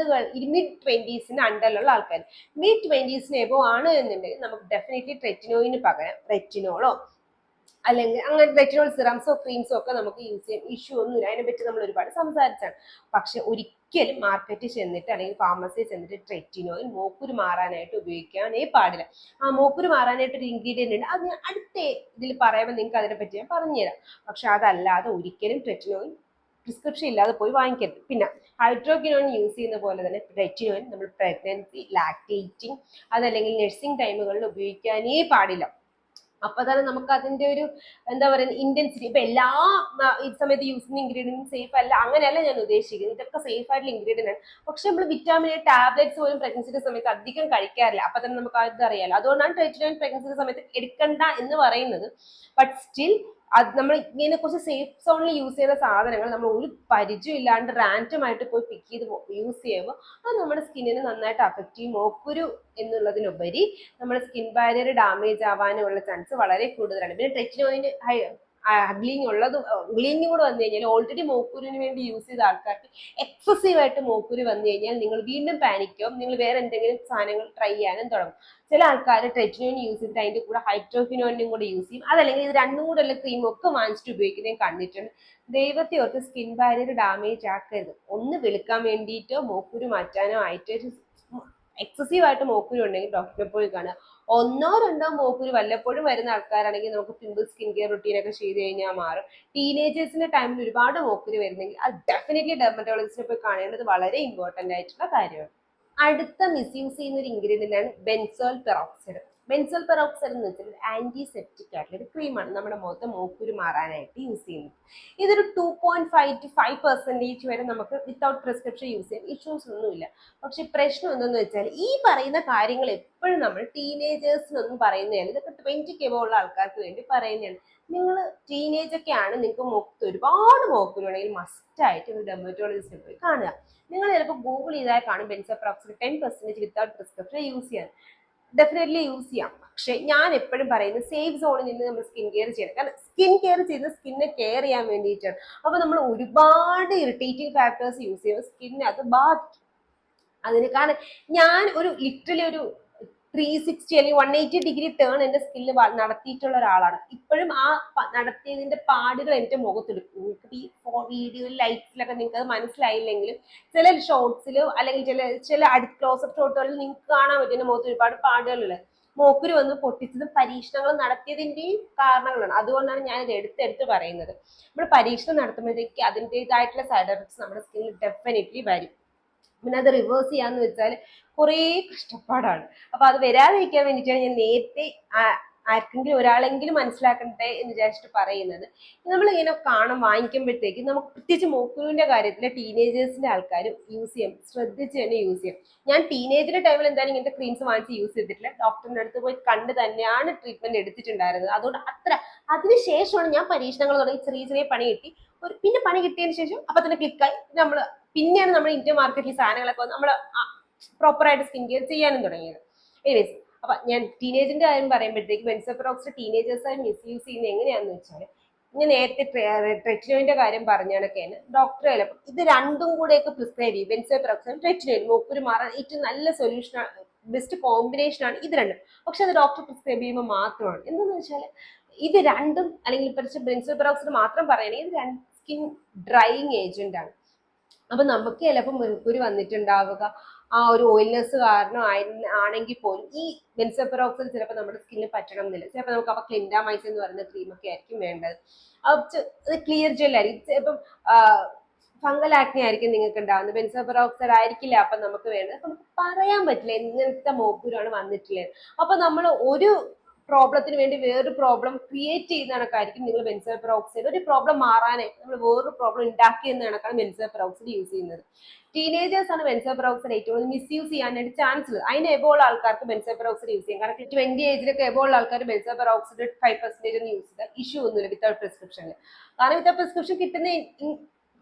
മിഡ്-20s അണ്ടറിലുള്ള ആൾക്കാർ. മിഡ്-20s എബോ ആണ് എന്നുണ്ടെങ്കിൽ നമുക്ക് ഡെഫിനറ്റ്ലി ട്രെറ്റിനോയിന് പകരം റെറ്റിനോളോ അല്ലെങ്കിൽ അങ്ങനെ റെറ്റിനോൾ സിറംസോ ക്രീംസോ ഒക്കെ നമുക്ക് യൂസ് ചെയ്യാം, ഇഷ്യൂ ഒന്നുമില്ല. അതിനെപ്പറ്റി നമ്മൾ ഒരുപാട് സംസാരിച്ചാണ്. പക്ഷെ ഒരിക്കലും മാർക്കറ്റിൽ ചെന്നിട്ട് അല്ലെങ്കിൽ ഫാർമസിയിൽ ചെന്നിട്ട് ട്രെറ്റിനോയിൻ മോക്കുരു മാറാനായിട്ട് ഉപയോഗിക്കാനേ പാടില്ല. ആ മോക്കുരു മാറാനായിട്ട് ഒരു ഇൻഗ്രീഡിയന്റ് ഉണ്ട്, അത് ഞാൻ അടുത്ത ഇതിൽ പറയുമ്പോൾ നിങ്ങൾക്ക് അതിനെപ്പറ്റി ഞാൻ പറഞ്ഞുതരാം. പക്ഷെ അതല്ലാതെ ഒരിക്കലും ട്രെറ്റിനോയിൻ പ്രിസ്ക്രിപ്ഷൻ ഇല്ലാതെ പോയി വാങ്ങിക്കരുത്. പിന്നെ ഹൈഡ്രോക്വിനോയിൻ യൂസ് ചെയ്യുന്ന പോലെ തന്നെ ട്രെറ്റിനോയിൻ നമ്മൾ പ്രഗ്നൻസി, ലാക്ടേറ്റിംഗ് അതല്ലെങ്കിൽ നഴ്സിംഗ് ടൈമുകളിൽ ഉപയോഗിക്കാനേ പാടില്ല. അപ്പൊ തന്നെ നമുക്ക് അതിന്റെ ഒരു എന്താ പറയുക ഇന്റൻസിറ്റി, ഇപ്പൊ എല്ലാ ഈ സമയത്ത് യൂസ് ചെയ്യുന്ന ഇൻഗ്രീഡിയൻറ്റ് സേഫ് അല്ല, അങ്ങനെയല്ല ഞാൻ ഉദ്ദേശിക്കുന്നത്. ഇതൊക്കെ സേഫ് ആയിട്ടുള്ള ഇൻഗ്രീഡിയന്റ് ആണ്. പക്ഷെ നമ്മൾ വിറ്റാമിൻ എ ടാബ്ലറ്റ്സ് പോലും പ്രഗ്നൻസിയുടെ സമയത്ത് അധികം കഴിക്കാറില്ല. അപ്പൊ തന്നെ നമുക്ക് അത് അറിയാലോ. അതുകൊണ്ടാണ് ട്രെറ്റിനോയിൻ പ്രഗ്നൻസിയുടെ സമയത്ത് എടുക്കണ്ട എന്ന് പറയുന്നത്. ബട്ട് സ്റ്റിൽ അത് നമ്മൾ ഇങ്ങനെ കുറച്ച് സേഫ് സോണിൽ യൂസ് ചെയ്യുന്ന സാധനങ്ങൾ നമ്മൾ ഒരു പരിചയം ഇല്ലാണ്ട് റാൻഡം ആയിട്ട് പോയി പിക്ക് ചെയ്ത് യൂസ് ചെയ്യുമ്പോൾ അത് നമ്മുടെ സ്കിന്നിനെ നന്നായിട്ട് അഫക്റ്റ് ചെയ്യും. മോക്കുരു എന്നുള്ളതിനുപരി നമ്മുടെ സ്കിൻ ബാരിയർ ഡാമേജ് ആവാനുള്ള ചാൻസ് വളരെ കൂടുതലാണ്. പിന്നെ ട്രെറ്റിനോയിന് ഗ്ലീനിങ് കൂടെ വന്നു കഴിഞ്ഞാൽ ഓൾറെഡി മോക്കുരുവിന് വേണ്ടി യൂസ് ചെയ്ത ആൾക്കാർക്ക് എക്സസീവ് ആയിട്ട് മോക്കുരു വന്നു കഴിഞ്ഞാൽ നിങ്ങൾ വീണ്ടും പാനിക്കും, നിങ്ങൾ വേറെ എന്തെങ്കിലും സാധനങ്ങൾ ട്രൈ ചെയ്യാനും തുടങ്ങും. ചില ആൾക്കാർ ട്രെറ്റിനോയിൻ യൂസ് ചെയ്തിട്ട് അതിന്റെ കൂടെ ഹൈഡ്രോക്വിനോയിനും കൂടെ യൂസ് ചെയ്യും, അതല്ലെങ്കിൽ ഇത് രണ്ടും കൂടെ ഉള്ള ക്രീം ഒക്കെ വാങ്ങിച്ചിട്ട് ഉപയോഗിക്കുന്നതും കണ്ടിട്ടുണ്ട്. ദൈവത്തെ ഓർത്ത് സ്കിൻ ബാരിയർ ഡാമേജ് ആക്കരുത്. ഒന്ന് വെളുക്കാൻ വേണ്ടിയിട്ടോ മോക്കുരു മാറ്റാനോ ആയിട്ട് എക്സസീവ് ആയിട്ട് മോക്കുരു ഉണ്ടെങ്കിൽ ഡോക്ടറെ പോയി കാണുക. 1-2 മോക്കുരു വല്ലപ്പോഴും വരുന്ന ആൾക്കാരാണെങ്കിൽ നമുക്ക് സിമ്പിൾ സ്കിൻ കെയർ റുട്ടീൻ ഒക്കെ ചെയ്ത് കഴിഞ്ഞാൽ മാറും. ടീനേജേഴ്സിന്റെ ടൈമിൽ ഒരുപാട് മോക്കുരു വരുന്നെങ്കിൽ അത് ഡെഫിനറ്റ്ലി ഡെർമറ്റോളജിസ്റ്റിനെ പോയി കാണേണ്ടത് വളരെ ഇമ്പോർട്ടന്റ് ആയിട്ടുള്ള കാര്യമാണ്. അടുത്ത മിസ്യൂസ് ചെയ്യുന്ന ഒരു ഇൻഗ്രീഡിയന്റ് ആണ് ബെൻസോൾ പെറോക്സൈഡ്. ബെൻസോൾ പെറോക്സൈഡ് എന്ന് വെച്ചാൽ ആന്റിസെപ്റ്റിക് ആയിട്ടുള്ള ഒരു ക്രീമാണ് നമ്മുടെ മുഖത്ത് മോക്കുരു മാറാനായിട്ട് യൂസ് ചെയ്യുന്നത്. ഇതൊരു 2.5 to 5% വരെ നമുക്ക് വിത്തൗട്ട് പ്രിസ്ക്രിപ്ഷൻ യൂസ് ചെയ്യാം, ഇഷ്യൂസ് ഒന്നുമില്ല. പക്ഷെ പ്രശ്നം എന്തെന്ന് വെച്ചാൽ ഈ പറയുന്ന കാര്യങ്ങൾ എപ്പോഴും നമ്മൾ ടീനേജേഴ്സിനൊന്നും പറയുന്നതല്ല, ഇതൊക്കെ 20 എബോവ് ഉള്ള ആൾക്കാർക്ക് വേണ്ടി പറയുന്നതാണ്. നിങ്ങൾ ടീനേജ് ഒക്കെ ആണ്, നിങ്ങൾക്ക് മുഖത്ത് ഒരുപാട് മോക്കുരു ഉണ്ടെങ്കിൽ മസ്റ്റ് ആയിട്ട് ഒരു ഡെർമറ്റോളജിസ്റ്റിനെ പോയി കാണുക. നിങ്ങൾ ചിലപ്പോൾ ഗൂഗിൾ ചെയ്താൽ കാണും benzoyl peroxide 10% without prescription use ചെയ്യാൻ. ഡെഫിനറ്റ്ലി യൂസ് ചെയ്യാം. പക്ഷെ ഞാൻ എപ്പോഴും പറയുന്നത് സേഫ് സോണിൽ നിന്ന് നമ്മൾ സ്കിൻ കെയർ ചെയ്യണം. കാരണം സ്കിൻ കെയർ ചെയ്ത് സ്കിന്നെ കെയർ ചെയ്യാൻ വേണ്ടിയിട്ടാണ്. അപ്പൊ നമ്മൾ ഒരുപാട് ഇറിറ്റേറ്റിംഗ് ഫാക്ടേഴ്സ് യൂസ് ചെയ്യുമ്പോൾ സ്കിന്നെ അത് ബാധിക്കും. അതിന് കാരണം ഞാൻ ഒരു ലിറ്ററലി ഒരു 360 അല്ലെങ്കിൽ 180 ടേൺ എന്റെ സ്കില്ല് നടത്തിയിട്ടുള്ള ഒരാളാണ്. ഇപ്പോഴും ആ നടത്തിയതിന്റെ പാടുകൾ എന്റെ മുഖത്തെടുക്കും. നിങ്ങൾക്ക് ഈ വീഡിയോയിൽ ലൈറ്റ്സിലൊക്കെ നിങ്ങൾക്ക് അത് മനസ്സിലായില്ലെങ്കിലും ചില ഷോർട്സിലോ അല്ലെങ്കിൽ ചില ക്ലോസപ്പ് ഷോട്ടുകളിൽ നിങ്ങൾക്ക് കാണാൻ പറ്റും എന്റെ മുഖത്ത് ഒരുപാട് പാടുകളുള്ളത്. മോക്കുരു വന്ന് പൊട്ടിച്ചതും പരീക്ഷണങ്ങൾ നടത്തിയതിന്റെയും കാരണങ്ങളാണ്. അതുകൊണ്ടാണ് ഞാൻ ഇത് എടുത്തെടുത്ത് പറയുന്നത്. നമ്മൾ പരീക്ഷണം നടത്തുമ്പോഴത്തേക്ക് അതിൻ്റെതായിട്ടുള്ള സൈഡ് എഫക്ട്സ് നമ്മുടെ സ്കിന്നിൽ ഡെഫിനറ്റ്ലി വരും. പിന്നെ അത് റിവേഴ്സ് ചെയ്യാന്ന് വെച്ചാൽ കുറേ കഷ്ടപ്പാടാണ്. അപ്പൊ അത് വരാതിരിക്കാൻ വേണ്ടിയിട്ടാണ് ഞാൻ നേരത്തെ ആർക്കെങ്കിലും ഒരാളെങ്കിലും മനസ്സിലാക്കട്ടെ എന്ന് വിചാരിച്ചിട്ട് പറയുന്നത്. നമ്മൾ ഇങ്ങനെ വാങ്ങിക്കുമ്പോഴത്തേക്ക് നമുക്ക് പ്രത്യേകിച്ച് മോക്കുരുവിന്റെ കാര്യത്തിൽ ടീനേജേഴ്സിന്റെ ആൾക്കാർ യൂസ് ചെയ്യാം, ശ്രദ്ധിച്ച് തന്നെ യൂസ് ചെയ്യാം. ഞാൻ ടീനേജിന്റെ ടൈമിൽ എന്തായാലും ഇങ്ങനത്തെ ക്രീംസ് വാങ്ങിച്ച് യൂസ് ചെയ്തിട്ടില്ല. ഡോക്ടറിന്റെ അടുത്ത് പോയി കണ്ട് തന്നെയാണ് ട്രീറ്റ്മെന്റ് എടുത്തിട്ടുണ്ടായിരുന്നത്. അതുകൊണ്ട് അതിനുശേഷമാണ് ഞാൻ പരീക്ഷണങ്ങൾ തുടങ്ങി ചെറിയ ചെറിയ പണി കിട്ടി. പിന്നെ പണി കിട്ടിയതിന് ശേഷം അപ്പൊ തന്നെ ക്ലിക്കായി പിന്നെയാണ് നമ്മൾ ഇന്ത്യൻ മാർക്കറ്റിൽ സാധനങ്ങളൊക്കെ നമ്മൾ പ്രോപ്പറായിട്ട് സ്കിൻ കെയർ ചെയ്യാനും തുടങ്ങിയത്. എനിവേസ്, അപ്പൊ ഞാൻ ടീനേജിന്റെ കാര്യം പറയുമ്പോഴത്തേക്ക് ബെൻസോപെറോക്സൈഡ് ടീനേജേഴ്സായി മിസ്യൂസ് ചെയ്യുന്നത് എങ്ങനെയാണെന്ന് വെച്ചാൽ, ഞാൻ നേരത്തെ ട്രെറ്റിനോയിന്റെ കാര്യം പറഞ്ഞാണൊക്കെയാണ് ഡോക്ടർ ചിലപ്പോൾ ഇത് രണ്ടും കൂടെയൊക്കെ പ്രിസ്ക്രൈബ് ചെയ്യും. ബെൻസോപെറോക്സൈഡ് ട്രെറ്റിനോയിൽ മൂക്കുരു മാറാൻ ഏറ്റവും നല്ല സൊല്യൂഷൻ, ബെസ്റ്റ് കോമ്പിനേഷൻ ആണ് ഇത് രണ്ടും. പക്ഷെ അത് ഡോക്ടർ പ്രിസ്ക്രൈബ് ചെയ്യുമ്പോൾ മാത്രമാണ്. എന്താണെന്ന് വെച്ചാൽ ഇത് രണ്ടും, അല്ലെങ്കിൽ ബെൻസോപെറോക്സൈഡ് മാത്രം പറയുകയാണെങ്കിൽ ഇത് സ്കിൻ ഡ്രൈയിങ് ഏജന്റ് ആണ്. അപ്പൊ നമുക്ക് ചിലപ്പോൾ മുൻകൂർ വന്നിട്ടുണ്ടാവുക ആ ഒരു ഓയിൽനെസ് കാരണം ആണെങ്കിൽ പോലും ഈ ബെൻസോപെറോക്സൈഡ് ചിലപ്പോൾ നമ്മുടെ സ്കിന്നിൽ പറ്റണം എന്നില്ല. ചിലപ്പോൾ നമുക്ക് അപ്പൊ ക്ലിൻഡാമൈസിൻ എന്ന് പറയുന്ന ക്രീമൊക്കെ ആയിരിക്കും വേണ്ടത്. അത് ക്ലിയർ ജെല്ലായിരിക്കും. ചിലപ്പം ഫംഗൽ ആക്നെ ആയിരിക്കും നിങ്ങൾക്ക് ഉണ്ടാവുന്നത്, ബെൻസോപെറോക്സൈഡ് ആയിരിക്കില്ല അപ്പൊ നമുക്ക് വേണ്ടത്. നമുക്ക് പറയാൻ പറ്റില്ല എങ്ങനത്തെ മോക്കുരാണ് വന്നിട്ടുള്ളത്. അപ്പൊ നമ്മൾ ഒരു പ്രോബ്ലത്തിന് വേണ്ടി വേറൊരു പ്രോബ്ലം ക്രിയേറ്റ് ചെയ്യുന്ന കണക്കായിരിക്കും നിങ്ങൾ ബെൻസോപെറോക്സൈഡ്. ഒരു പ്രോബ്ലം മാറാനേ നമ്മൾ വേറൊരു പ്രോബ്ലം ഉണ്ടാക്കിയെന്ന കണക്കാണ് ബെൻസോപെറോക്സൈഡ് യൂസ് ചെയ്യുന്നത്. ടീനേജേഴ്സ് ആണ് ബെൻസോപെറോക്സൈഡ് ഏറ്റവും കൂടുതൽ മിസ്യൂസ് ചെയ്യാനായിട്ട് ചാൻസ് ഉള്ളത്. അതിന് എബോൾ ആൾക്കാർക്ക് ബെൻസോപെറോക്സൈഡ് യൂസ് ചെയ്യാം. കാരണം 20 ഏജിലൊക്കെ എബോൾ ആൾക്കാർ ബെൻസോപെറോക്സൈഡ് 5% ഒന്നും യൂസ് ചെയ്താൽ ഇഷ്യൂ ഒന്നുമില്ല വിത്തൗട്ട് പ്രിസ്ക്രിപ്ഷനിൽ. കാരണം വിത്തൗട്ട് പ്രിസ്ക്രിപ്ഷൻ കിട്ടുന്ന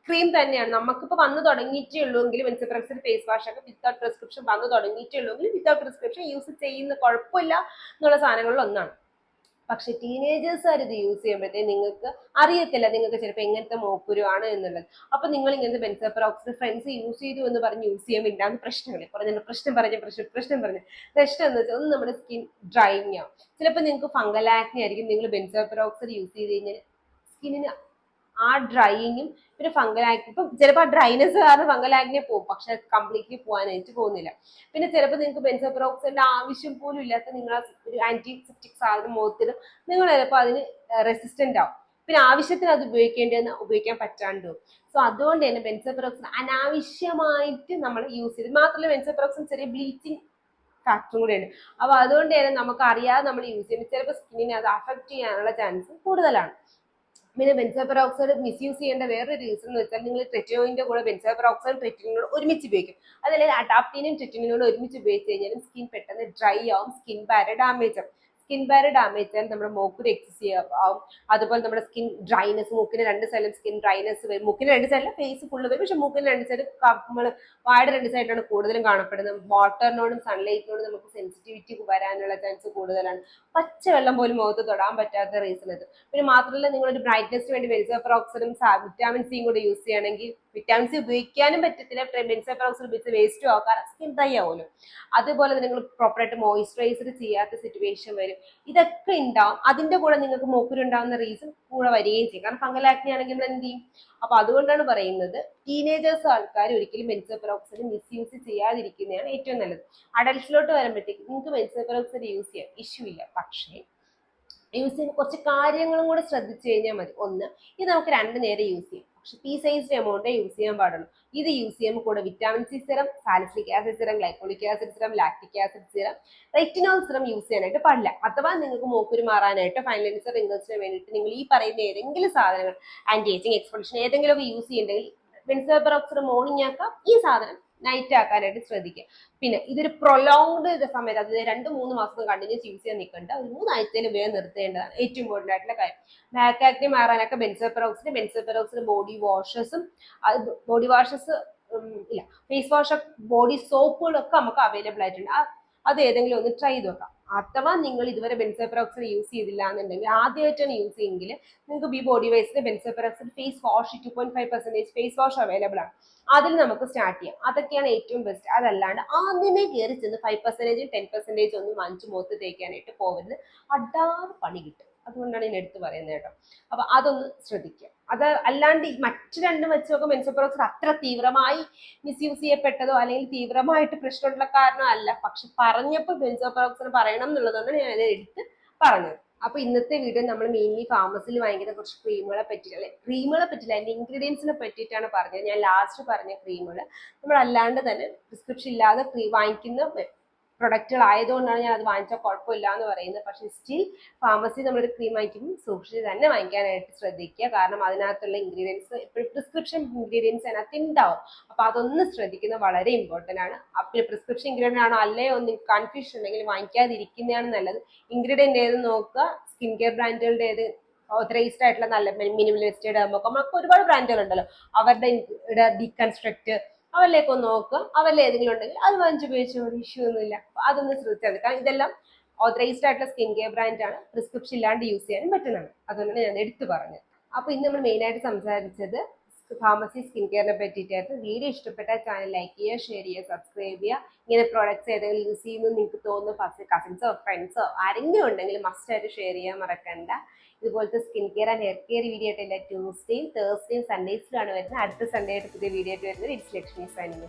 ക്രീം തന്നെയാണ്. നമുക്കിപ്പോൾ വന്നു തുടങ്ങിയിട്ടേ ഉള്ളൂങ്കിൽ ബെൻസോപെറോക്സൈഡ് ഫേസ് വാഷ് ഒക്കെ വിത്തൗട്ട് പ്രിസ്ക്രിപ്ഷൻ വന്നു തുടങ്ങിയിട്ടേ ഉള്ളൂങ്കിൽ വിത്തൗട്ട് പ്രിസ്ക്രിപ്ഷൻ യൂസ് ചെയ്യുന്ന കുഴപ്പമില്ല എന്നുള്ള സാധനങ്ങളിൽ ഒന്നാണ്. പക്ഷെ ടീനേജേഴ്സുകാർ ഇത് യൂസ് ചെയ്യുമ്പോഴത്തേക്ക് നിങ്ങൾക്ക് അറിയത്തില്ല, നിങ്ങൾക്ക് ചിലപ്പോൾ എങ്ങനത്തെ മോക്കുരു ആണ് എന്നുള്ളത്. അപ്പൊ നിങ്ങൾ ഇങ്ങനത്തെ ബെൻസോപെറോക്സൈഡ് ഫ്രണ്ട്സ് യൂസ് ചെയ്തു എന്ന് പറഞ്ഞ് യൂസ് ചെയ്യുമ്പോൾ ഉണ്ടാകുന്ന പ്രശ്നങ്ങൾ പ്രശ്നം എന്ന് വെച്ചാൽ ഒന്ന് നമ്മുടെ സ്കിൻ ഡ്രൈയിങ് ആവും. ചിലപ്പോൾ നിങ്ങൾക്ക് ഫംഗൽ ആക്നെ ആയിരിക്കും. നിങ്ങൾ ബെൻസോപെറോക്സൈഡ് യൂസ് ചെയ്ത് കഴിഞ്ഞാൽ സ്കിന്നിന് ആ ഡ്രൈയിങ്ങും പിന്നെ ഫംഗൽ ആക്നെ, ഇപ്പം ചിലപ്പോൾ ആ ഡ്രൈനെസ് കാരണം ഫംഗൽ ആക്നെ പോകും, പക്ഷെ കംപ്ലീറ്റ്ലി പോകാനായിട്ട് പോകുന്നില്ല. പിന്നെ ചിലപ്പോൾ നിങ്ങൾക്ക് ബെൻസോപെറോക്സൈഡിന്റെ ആവശ്യം പോലും ഇല്ലാത്ത നിങ്ങൾ ഒരു ആന്റിസെപ്റ്റിക് സാധനം മുഖത്തിടും, നിങ്ങൾ ചിലപ്പോൾ അതിന് റെസിസ്റ്റന്റ് ആവും. പിന്നെ ആവശ്യത്തിന് അത് ഉപയോഗിക്കാൻ പറ്റാണ്ട് പോകും. സോ അതുകൊണ്ട് തന്നെ ബെൻസോപെറോക്സൈഡ് അനാവശ്യമായിട്ട് നമ്മൾ യൂസ് ചെയ്ത്, മാത്രമല്ല ബെൻസോപെറോക്സൈഡ് ചെറിയ ബ്ലീച്ചിങ് ഫാക്ടറും കൂടെയുണ്ട്. അപ്പൊ അതുകൊണ്ട് തന്നെ നമുക്ക് അറിയാതെ നമ്മൾ യൂസ് ചെയ്യുമ്പോൾ ചിലപ്പോൾ സ്കിന്നിനെ അത് അഫക്ട് ചെയ്യാനുള്ള ചാൻസ് കൂടുതലാണ്. പിന്നെ ബെൻസോപെറോക്സൈഡ് മിസ്യൂസ് ചെയ്യേണ്ട വേറൊരു റീസൺ എന്ന് വെച്ചാൽ നിങ്ങൾ ട്രെറ്റിനോയിന്റെ കൂടെ ബെൻസോപെറോക്സൈഡ് ട്രെറ്റിനോട് ഒരുമിച്ച് ഉപയോഗിക്കും. അതല്ലെങ്കിൽ അഡാപ്റ്റീനും ട്രെറ്റിനോട് ഒരുമിച്ച് ഉപയോഗിച്ച് കഴിഞ്ഞാലും സ്കിൻ പെട്ടെന്ന് ഡ്രൈ ആവും, സ്കിൻ ബാരിയർ ഡാമേജ് ആവും. സ്കിൻ ബാരിയർ ഡാമേജ് ആയാൽ നമ്മുടെ മൂക്കിന് എക്സസീവ് ആവും. അതുപോലെ നമ്മുടെ സ്കിൻ ഡ്രൈനെസ്, മൂക്കിന് രണ്ട് സൈഡിലും സ്കിൻ ഡ്രൈനെസ് വരും. മൂക്കിന് രണ്ട് സൈഡിലും ഫേസ് ഫുള്ള് വരും, പക്ഷെ മൂക്കിന് രണ്ട് സൈഡ് നമ്മൾ വായുടെ രണ്ട് സൈഡിലാണ് കൂടുതലും കാണപ്പെടുന്നത്. വാട്ടറിനോടും സൺലൈറ്റിനോടും നമുക്ക് സെൻസിറ്റിവിറ്റി വരാനുള്ള ചാൻസ് കൂടുതലാണ്. പച്ചവെള്ളം പോലും മുഖത്ത് തൊടാൻ പറ്റാത്ത റീസൺ ഇത്. പിന്നെ മാത്രമല്ല നിങ്ങളൊരു ബ്രൈറ്റ്നസിന് വേണ്ടി ബെൻസോപെറോക്സൈഡും വിറ്റാമിൻ സിയും കൂടെ യൂസ് ചെയ്യണമെങ്കിൽ വിറ്റാമിൻ സി ഉപയോഗിക്കാനും പറ്റത്തില്ല. ബെൻസോപെറോക്സൈഡ് ഉപയോഗിച്ച് വേസ്റ്റ് ആക്കാൻ സ്കിൻ ഡ്രൈ ആവുമല്ലോ. അതുപോലെ തന്നെ നിങ്ങൾ പ്രോപ്പറായിട്ട് മോയിസ്ചറൈസർ ചെയ്യാത്ത സിറ്റുവേഷൻ വരും. ഇതൊക്കെ ഉണ്ടാവും. അതിന്റെ കൂടെ നിങ്ങൾക്ക് മൂക്കുരുണ്ടാവുന്ന റീസൺ കൂടെ വരികയും ചെയ്യും. കാരണം ഫംഗൽ ആക്നെ ആണെങ്കിൽ നമ്മൾ എന്ത് ചെയ്യും? അപ്പൊ അതുകൊണ്ടാണ് പറയുന്നത് ടീനേജേഴ്സ് ആൾക്കാർ ഒരിക്കലും ബെൻസോപെറോക്സൈഡ് മിസ്യൂസ് ചെയ്യാതിരിക്കുന്നതാണ് ഏറ്റവും നല്ലത്. അഡൽട്സിലോട്ട് വരുമ്പോഴത്തേക്ക് നിങ്ങൾക്ക് ബെൻസോപെറോക്സൈഡ് യൂസ് ചെയ്യാം, ഇഷ്യൂ ഇല്ല. പക്ഷേ യൂസ് ചെയ്യുന്ന കുറച്ച് കാര്യങ്ങളും കൂടെ ശ്രദ്ധിച്ചു കഴിഞ്ഞാൽ മതി. ഒന്ന്, ഇത് നമുക്ക് 2 നേരം യൂസ് ചെയ്യാം, പക്ഷെ പീ സൈസ്ഡ് എമൗണ്ടേ യൂസ് ചെയ്യാൻ പാടുള്ളൂ. ഇത് യൂസ് ചെയ്യുമ്പോൾ കൂടെ vitamin C serum, salicylic acid serum, glycolic acid serum, lactic acid serum, retinol serum use ചെയ്യാനായിട്ട് പാടില്ല. അഥവാ നിങ്ങൾക്ക് മൂക്കുരു മാറാനായിട്ട് ഫൈനലൈസർ റിംഗിൾസിന് വേണ്ടിയിട്ട് നിങ്ങൾ ഈ പറയുന്ന ഏതെങ്കിലും സാധനങ്ങൾ ആന്റി ഏജിങ് എക്സ്പൾഷൻ ഏതെങ്കിലുമൊക്കെ യൂസ് ചെയ്യുന്നുണ്ടെങ്കിൽ ബെൻസോപെറോക്സൈഡ് മോർണിംഗ് ആക്കാം, ഈ സാധനം നൈറ്റ് ആക്കാനായിട്ട് ശ്രദ്ധിക്കുക. പിന്നെ ഇതൊരു പ്രൊലോങ്ഡ് സമയത്ത്, അതായത് 2-3 മാസം കണ്ടിന്യൂസ് യൂസ് ചെയ്യാൻ നിൽക്കേണ്ട, ഒരു 3 ആഴ്ചയിൽ വേഗം നിർത്തേണ്ടതാണ് ഏറ്റവും ഇമ്പോർട്ടൻ്റ് ആയിട്ടുള്ള കാര്യം. ബാക്ക് ആക്നെ മാറാനൊക്കെ ബെൻസോപെറോക്സൈഡ് ബോഡി വാഷസും ഇല്ല ഫേസ് വാഷ്, ബോഡി സോപ്പുകളൊക്കെ നമുക്ക് അവൈലബിൾ ആയിട്ടുണ്ട്. അത് ഏതെങ്കിലും ഒന്ന് ട്രൈ ചെയ്ത് നോക്കാം. അഥവാ നിങ്ങൾ ഇതുവരെ ബെൻസോപെറോക്സൈഡ് യൂസ് ചെയ്തില്ല എന്നുണ്ടെങ്കിൽ ആദ്യമായിട്ടാണ് യൂസ് ചെയ്യുമെങ്കിൽ നിങ്ങൾക്ക് ബി ബോഡി വൈസിന് benzoyl peroxide face wash 2.5% face wash available ആണ്. അതിൽ നമുക്ക് സ്റ്റാർട്ട് ചെയ്യാം. അതൊക്കെയാണ് ഏറ്റവും ബെസ്റ്റ്. അതല്ലാണ്ട് ആദ്യമേ കയറി ചെന്ന് 5% 10% ഒന്നും വാങ്ങിച്ച് മുഖത്ത് തേക്കാനായിട്ട് പോകരുത്. അടാറ് പണി കിട്ടും. അതുകൊണ്ടാണ് ഞാൻ എടുത്ത് പറയുന്നത് കേട്ടോ. അപ്പൊ അതൊന്ന് ശ്രദ്ധിക്കുക. അത് അല്ലാണ്ട് മറ്റു രണ്ടും വെച്ച് നോക്കുമ്പോൾ ബെൻസോപെറോക്സൈഡ് അത്ര തീവ്രമായി മിസ്യൂസ് ചെയ്യപ്പെട്ടതോ അല്ലെങ്കിൽ തീവ്രമായിട്ട് പ്രശ്നമുള്ള കാരണോ അല്ല. പക്ഷെ പറഞ്ഞപ്പോൾ ബെൻസോപെറോക്സൈഡ് പറയണം എന്നുള്ളതുകൊണ്ടാണ് ഞാൻ അത് എടുത്ത് പറഞ്ഞത്. അപ്പൊ ഇന്നത്തെ വീഡിയോ നമ്മൾ മെയിൻലി ഫാർമസിയിൽ വാങ്ങിക്കുന്ന കുറച്ച് ക്രീമുകളെ പറ്റിയിട്ട്, അല്ലെ ക്രീമുകളെ പറ്റില്ല, അതിന്റെ ഇൻഗ്രീഡിയൻസിനെ പറ്റിയിട്ടാണ് പറഞ്ഞത്. ഞാൻ ലാസ്റ്റ് പറഞ്ഞ ക്രീമുകൾ നമ്മൾ അല്ലാണ്ട് തന്നെ പ്രിസ്ക്രിപ്ഷൻ ഇല്ലാതെ വാങ്ങിക്കുന്ന പ്രൊഡക്റ്റുകൾ ആയതുകൊണ്ടാണ് ഞാൻ അത് വാങ്ങിച്ചാൽ കുഴപ്പമില്ല എന്ന് പറയുന്നത്. പക്ഷേ സ്റ്റിൽ ഫാർമസി നമ്മളൊരു ക്രീം വാങ്ങിക്കുമ്പോൾ സൂക്ഷിച്ച് തന്നെ വാങ്ങിക്കാനായിട്ട് ശ്രദ്ധിക്കുക. കാരണം അതിനകത്തുള്ള ഇൻഗ്രീഡിയൻസ് എപ്പോഴും പ്രിസ്ക്രിപ്ഷൻ ഇൻഗ്രീഡിയൻസ് അതിനകത്ത് ഉണ്ടാവും. അപ്പൊ അതൊന്ന് ശ്രദ്ധിക്കുന്നത് വളരെ ഇമ്പോർട്ടൻ്റ് ആണ്. അപ്പോൾ പ്രിസ്ക്രിപ്ഷൻ ഇൻഗ്രീഡിയൻ്റ് ആണോ അല്ലയോ ഒന്ന് കൺഫ്യൂഷൻ ഉണ്ടെങ്കിൽ വാങ്ങിക്കാതിരിക്കുന്നതാണ് നല്ലത്. ഇൻഗ്രീഡിയൻ്റ് ഏത് നോക്കുക, സ്കിൻ കെയർ ബ്രാൻഡുകളുടെ ഏത് ഓതറൈസ്ഡ് ആയിട്ടുള്ള നല്ല മിനിമലിസ്റ്റ് ഡെർമോക്കോം, നമുക്ക് ഒരുപാട് ബ്രാൻഡുകൾ ഉണ്ടല്ലോ, അവരുടെ ഡീകൺസ്ട്രക്ട് അവരിലേക്ക് ഒന്ന് നോക്കുക. അവരിൽ ഏതെങ്കിലും ഉണ്ടെങ്കിൽ അത് വാങ്ങിച്ച് ഉപയോഗിച്ച ഒരു ഇഷ്യൂ ഒന്നുമില്ല. അതൊന്ന് ശ്രദ്ധിച്ചാൽ. കാരണം ഇതെല്ലാം ഓതറൈസ്ഡ് ആയിട്ടുള്ള സ്കിൻ കെയർ ബ്രാൻഡാണ്, പ്രിസ്ക്രിപ്ഷൻ ഇല്ലാണ്ട് യൂസ് ചെയ്യാനും പറ്റുന്നതാണ്. അതുകൊണ്ടാണ് ഞാൻ എടുത്തു പറഞ്ഞത്. അപ്പൊ ഇന്ന് നമ്മൾ മെയിനായിട്ട് സംസാരിച്ചത് ഫാർമസി സ്കിൻ കെയറിനെ പറ്റിയിട്ടായിരുന്നു. വീഡിയോ ഇഷ്ടപ്പെട്ട ചാനൽ ലൈക്ക് ചെയ്യുക, ഷെയർ ചെയ്യുക, സബ്സ്ക്രൈബ് ചെയ്യുക. ഇങ്ങനെ പ്രോഡക്ട്സ് ഏതെങ്കിലും യൂസ് ചെയ്യുന്നു നിങ്ങൾക്ക് തോന്നുന്നു കസിൻസോ ഫ്രണ്ട്സോ ആരെങ്കിലും ഉണ്ടെങ്കിൽ മസ്റ്റായിട്ട് ഷെയർ ചെയ്യാൻ മറക്കണ്ട. ഇതുപോലത്തെ skin care and hair care video ആയിട്ട് എല്ലാ ട്യൂസ്ഡേയും തേഴ്സ്ഡേയും സൺഡേസിലാണ് വരുന്നത്. അടുത്ത സൺഡേ ആയിട്ട് പുതിയ വീഡിയോ ആയിട്ട് വരുന്നത്. It's Lakshmi signing.